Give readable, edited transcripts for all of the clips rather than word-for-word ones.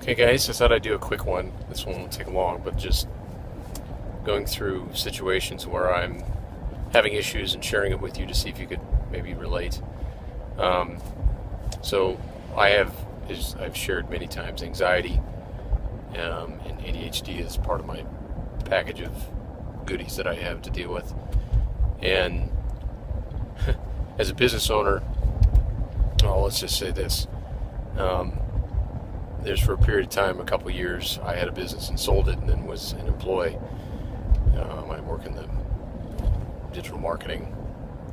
Okay, guys, I thought I'd do a quick one. This one won't take long, but just going through situations where I'm having issues and sharing it with you to see if you could maybe relate. Um, so I have, as I've shared many times, anxiety and ADHD is part of my package of goodies that I have to deal with. And as a business owner, let's just say this. There's for a period of time, a couple of years, I had a business and sold it and then was an employee. I work in the digital marketing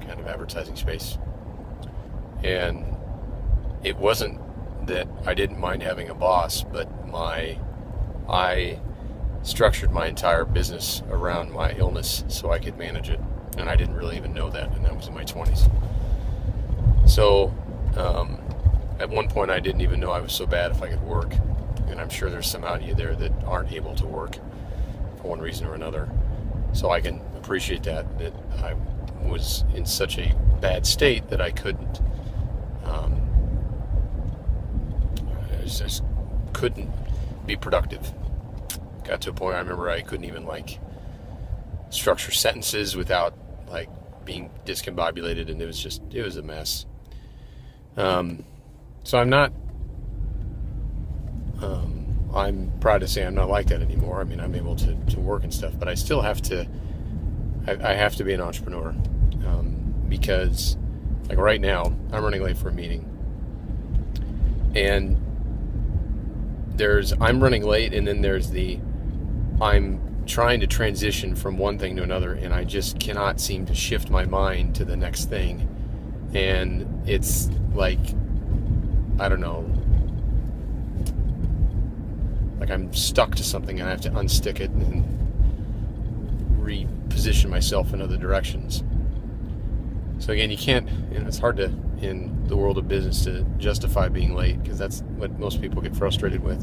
kind of advertising space. And it wasn't that I didn't mind having a boss, but I structured my entire business around my illness so I could manage it. And I didn't really even know that, and that was in my 20s. So, at one point, I didn't even know I was so bad if I could work. And I'm sure there's some out of you there that aren't able to work for one reason or another. So I can appreciate that I was in such a bad state that I couldn't, I just couldn't be productive. Got to a point I remember I couldn't even structure sentences without being discombobulated, and it was a mess. So I'm proud to say I'm not like that anymore. I mean, I'm able to work and stuff, but I still have to, I have to be an entrepreneur, because right now I'm running late for a meeting, and I'm running late, and then there's I'm trying to transition from one thing to another, and I just cannot seem to shift my mind to the next thing. And it's I don't know, I'm stuck to something and I have to unstick it and reposition myself in other directions. So again, you can't, it's hard to, in the world of business, to justify being late, because that's what most people get frustrated with.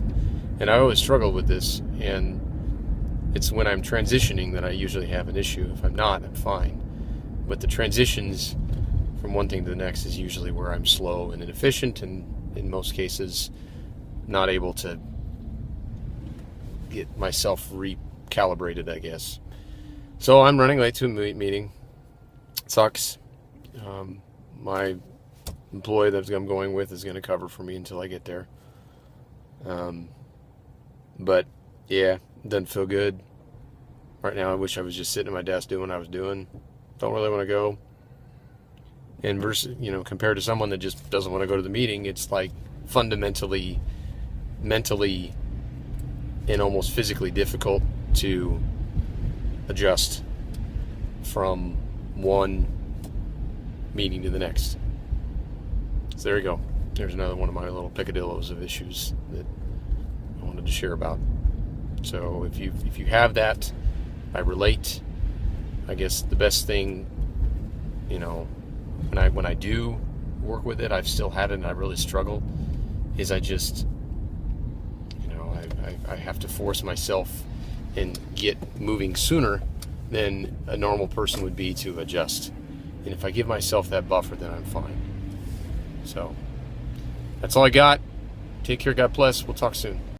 And I always struggle with this, and it's when I'm transitioning that I usually have an issue. If I'm not, I'm fine. But the transitions from one thing to the next is usually where I'm slow and inefficient, and in most cases not able to get myself recalibrated, I guess. So I'm running late to a meeting. It sucks. My employee that I'm going with is going to cover for me until I get there. But yeah, it doesn't feel good right now. I wish I was just sitting at my desk doing what I was doing. Don't really want to go. And versus, compared to someone that just doesn't want to go to the meeting, it's fundamentally, mentally, and almost physically difficult to adjust from one meeting to the next. So there you go. There's another one of my little picadillos of issues that I wanted to share about. So if you have that, I relate. I guess the best thing, when I do work with it, I've still had it and I really struggle, is I just, I have to force myself and get moving sooner than a normal person would be to adjust. And if I give myself that buffer, then I'm fine. So that's all I got. Take care. God bless. We'll talk soon.